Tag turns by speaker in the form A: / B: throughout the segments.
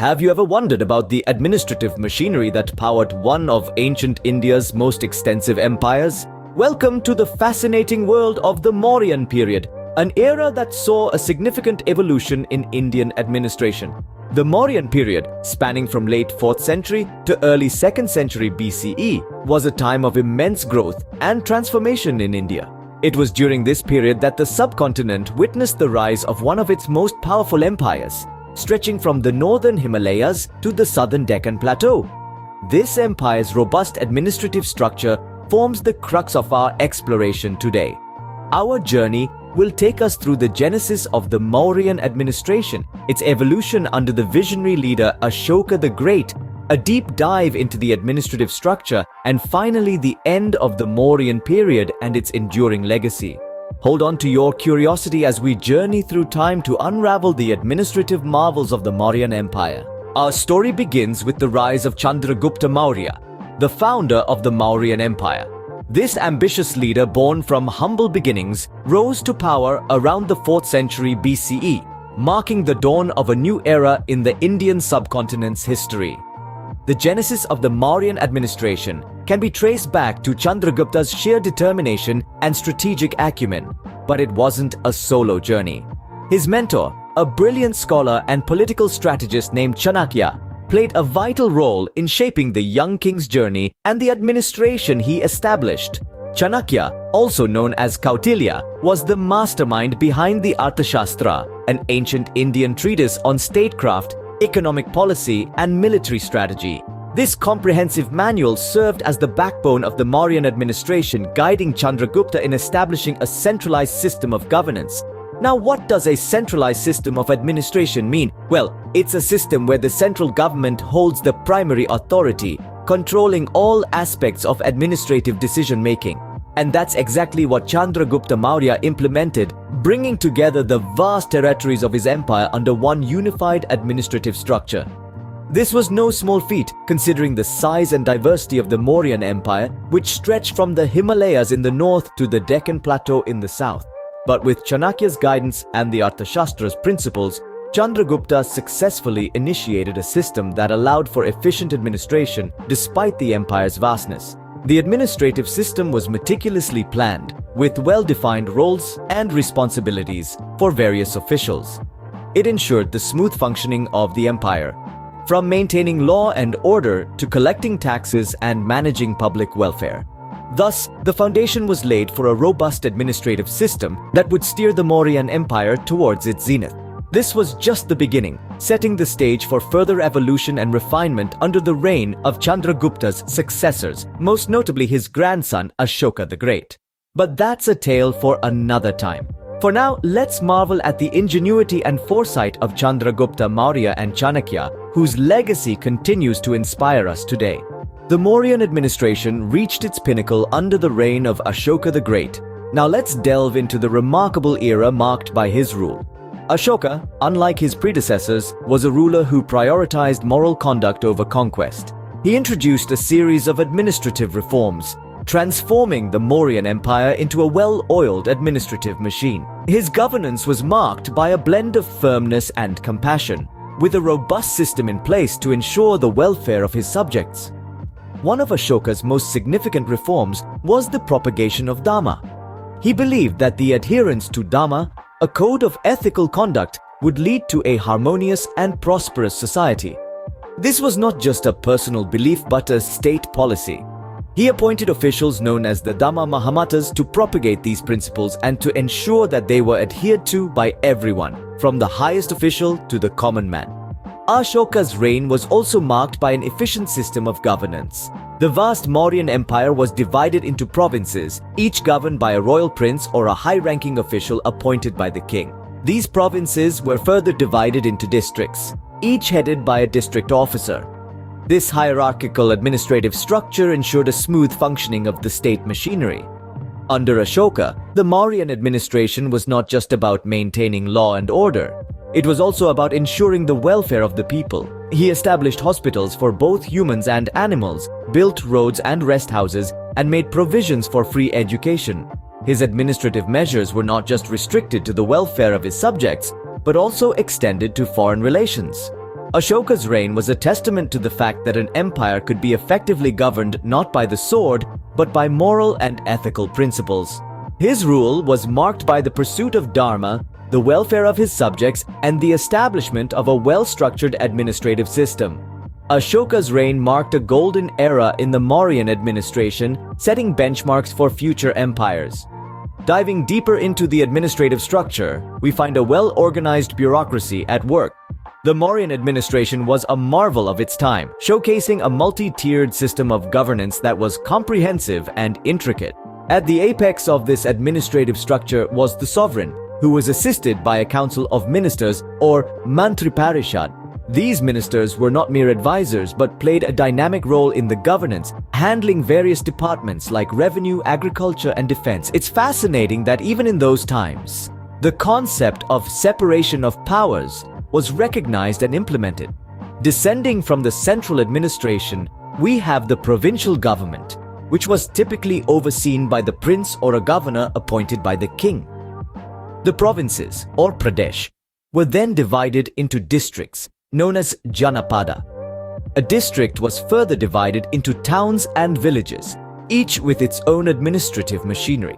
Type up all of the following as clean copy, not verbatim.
A: Have you ever wondered about the administrative machinery that powered one of ancient India's most extensive empires? Welcome to the fascinating world of the Mauryan period, an era that saw a significant evolution in Indian administration. The Mauryan period, spanning from late 4th century to early 2nd century BCE, was a time of immense growth and transformation in India. It was during this period that the subcontinent witnessed the rise of one of its most powerful empires, stretching from the northern Himalayas to the southern Deccan Plateau. This empire's robust administrative structure forms the crux of our exploration today. Our journey will take us through the genesis of the Mauryan administration, its evolution under the visionary leader Ashoka the Great, a deep dive into the administrative structure, and finally the end of the Mauryan period and its enduring legacy. Hold on to your curiosity as we journey through time to unravel the administrative marvels of the Mauryan Empire. Our story begins with the rise of Chandragupta Maurya, the founder of the Mauryan Empire. This ambitious leader, born from humble beginnings, rose to power around the 4th century BCE, marking the dawn of a new era in the Indian subcontinent's history. The genesis of the Mauryan administration can be traced back to Chandragupta's sheer determination and strategic acumen, but it wasn't a solo journey. His mentor, a brilliant scholar and political strategist named Chanakya, played a vital role in shaping the young king's journey and the administration he established. Chanakya, also known as Kautilya, was the mastermind behind the Arthashastra, an ancient Indian treatise on statecraft, economic policy, and military strategy. This comprehensive manual served as the backbone of the Mauryan administration, guiding Chandragupta in establishing a centralized system of governance. Now, what does a centralized system of administration mean? Well, it's a system where the central government holds the primary authority, controlling all aspects of administrative decision-making. And that's exactly what Chandragupta Maurya implemented, bringing together the vast territories of his empire under one unified administrative structure. This was no small feat, considering the size and diversity of the Mauryan Empire, which stretched from the Himalayas in the north to the Deccan Plateau in the south. But with Chanakya's guidance and the Arthashastra's principles, Chandragupta successfully initiated a system that allowed for efficient administration despite the empire's vastness. The administrative system was meticulously planned, with well-defined roles and responsibilities for various officials. It ensured the smooth functioning of the empire, from maintaining law and order to collecting taxes and managing public welfare. Thus, the foundation was laid for a robust administrative system that would steer the Mauryan Empire towards its zenith. This was just the beginning, setting the stage for further evolution and refinement under the reign of Chandragupta's successors, most notably his grandson Ashoka the Great. But that's a tale for another time. For now, let's marvel at the ingenuity and foresight of Chandragupta Maurya and Chanakya, whose legacy continues to inspire us today. The Mauryan administration reached its pinnacle under the reign of Ashoka the Great. Now let's delve into the remarkable era marked by his rule. Ashoka, unlike his predecessors, was a ruler who prioritized moral conduct over conquest. He introduced a series of administrative reforms, transforming the Mauryan Empire into a well-oiled administrative machine. His governance was marked by a blend of firmness and compassion, with a robust system in place to ensure the welfare of his subjects. One of Ashoka's most significant reforms was the propagation of Dharma. He believed that the adherence to Dharma, a code of ethical conduct, would lead to a harmonious and prosperous society. This was not just a personal belief but a state policy. He appointed officials known as the Dhamma Mahamatas to propagate these principles and to ensure that they were adhered to by everyone, from the highest official to the common man. Ashoka's reign was also marked by an efficient system of governance. The vast Mauryan Empire was divided into provinces, each governed by a royal prince or a high-ranking official appointed by the king. These provinces were further divided into districts, each headed by a district officer. This hierarchical administrative structure ensured a smooth functioning of the state machinery. Under Ashoka, the Mauryan administration was not just about maintaining law and order. It was also about ensuring the welfare of the people. He established hospitals for both humans and animals, built roads and rest houses, and made provisions for free education. His administrative measures were not just restricted to the welfare of his subjects, but also extended to foreign relations. Ashoka's reign was a testament to the fact that an empire could be effectively governed not by the sword, but by moral and ethical principles. His rule was marked by the pursuit of dharma, the welfare of his subjects, and the establishment of a well-structured administrative system. Ashoka's reign marked a golden era in the Mauryan administration, setting benchmarks for future empires. Diving deeper into the administrative structure, we find a well-organized bureaucracy at work. The Mauryan administration was a marvel of its time, showcasing a multi-tiered system of governance that was comprehensive and intricate. At the apex of this administrative structure was the sovereign, who was assisted by a council of ministers or Mantri Parishad. These ministers were not mere advisors but played a dynamic role in the governance, handling various departments like revenue, agriculture, and defense. It's fascinating that even in those times, the concept of separation of powers was recognized and implemented. Descending from the central administration, we have the provincial government, which was typically overseen by the prince or a governor appointed by the king. The provinces, or Pradesh, were then divided into districts, known as Janapada. A district was further divided into towns and villages, each with its own administrative machinery.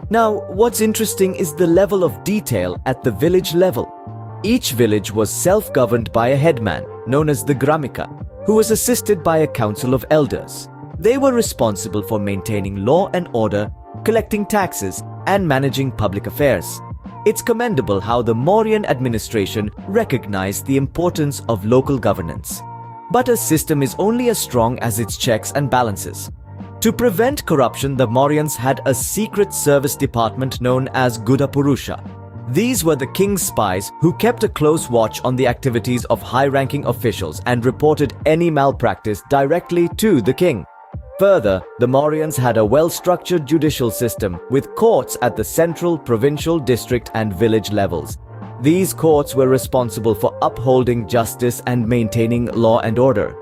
A: Now, what's interesting is the level of detail at the village level. Each village was self-governed by a headman, known as the Gramika, who was assisted by a council of elders. They were responsible for maintaining law and order, collecting taxes, and managing public affairs. It's commendable how the Mauryan administration recognized the importance of local governance. But a system is only as strong as its checks and balances. To prevent corruption, the Mauryans had a secret service department known as Gudapurusha. These were the king's spies who kept a close watch on the activities of high-ranking officials and reported any malpractice directly to the king. Further, the Mauryans had a well-structured judicial system with courts at the central, provincial, district, and village levels. These courts were responsible for upholding justice and maintaining law and order.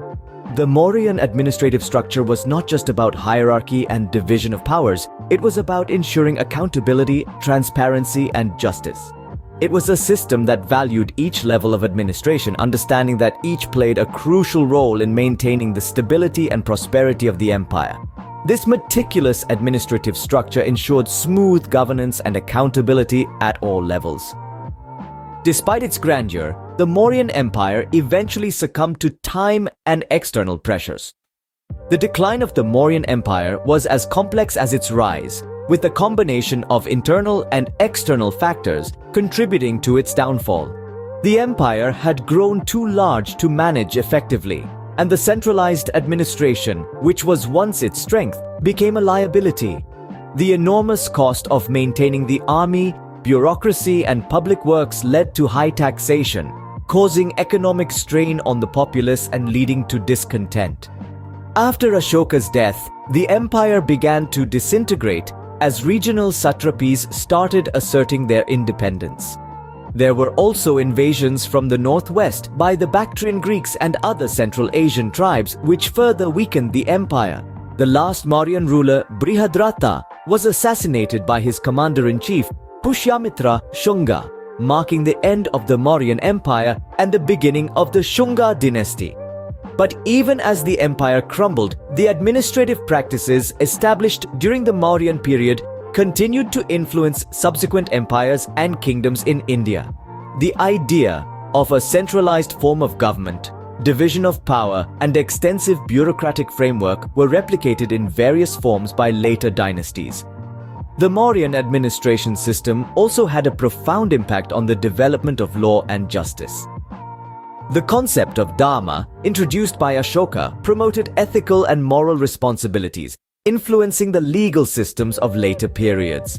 A: The Mauryan administrative structure was not just about hierarchy and division of powers, it was about ensuring accountability, transparency, and justice. It was a system that valued each level of administration, understanding that each played a crucial role in maintaining the stability and prosperity of the empire. This meticulous administrative structure ensured smooth governance and accountability at all levels. Despite its grandeur, the Mauryan Empire eventually succumbed to time and external pressures. The decline of the Mauryan Empire was as complex as its rise, with a combination of internal and external factors contributing to its downfall. The empire had grown too large to manage effectively, and the centralized administration, which was once its strength, became a liability. The enormous cost of maintaining the army, bureaucracy, and public works led to high taxation, causing economic strain on the populace and leading to discontent. After Ashoka's death, the empire began to disintegrate as regional satrapies started asserting their independence. There were also invasions from the northwest by the Bactrian Greeks and other Central Asian tribes, which further weakened the empire. The last Mauryan ruler, Brihadrata, was assassinated by his commander-in-chief, Pushyamitra Shunga, marking the end of the Mauryan Empire and the beginning of the Shunga dynasty. But even as the empire crumbled, the administrative practices established during the Mauryan period continued to influence subsequent empires and kingdoms in India. The idea of a centralized form of government, division of power, and extensive bureaucratic framework were replicated in various forms by later dynasties. The Mauryan administration system also had a profound impact on the development of law and justice. The concept of dharma, introduced by Ashoka, promoted ethical and moral responsibilities, influencing the legal systems of later periods.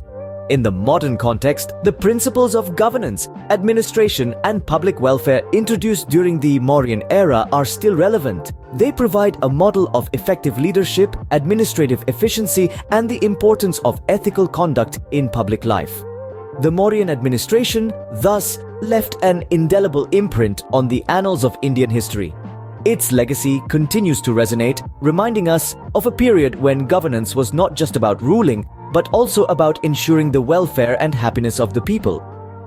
A: In the modern context, the principles of governance, administration, and public welfare introduced during the Mauryan era are still relevant. They provide a model of effective leadership, administrative efficiency, and the importance of ethical conduct in public life. The Mauryan administration, thus, left an indelible imprint on the annals of Indian history. Its legacy continues to resonate, reminding us of a period when governance was not just about ruling, but also about ensuring the welfare and happiness of the people.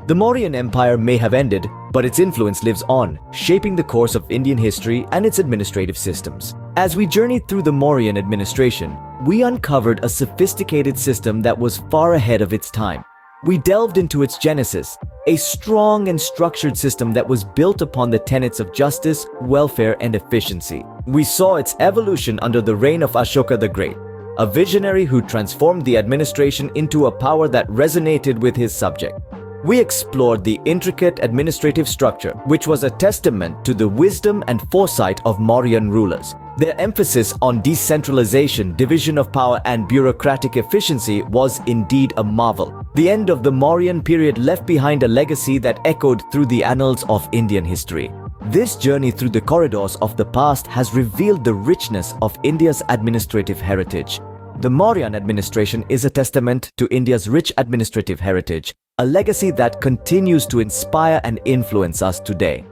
A: The Mauryan Empire may have ended, but its influence lives on, shaping the course of Indian history and its administrative systems. As we journeyed through the Mauryan administration, we uncovered a sophisticated system that was far ahead of its time. We delved into its genesis, a strong and structured system that was built upon the tenets of justice, welfare, and efficiency. We saw its evolution under the reign of Ashoka the Great, a visionary who transformed the administration into a power that resonated with his subject. We explored the intricate administrative structure, which was a testament to the wisdom and foresight of Mauryan rulers. Their emphasis on decentralization, division of power, and bureaucratic efficiency was indeed a marvel. The end of the Mauryan period left behind a legacy that echoed through the annals of Indian history. This journey through the corridors of the past has revealed the richness of India's administrative heritage. The Mauryan administration is a testament to India's rich administrative heritage, a legacy that continues to inspire and influence us today.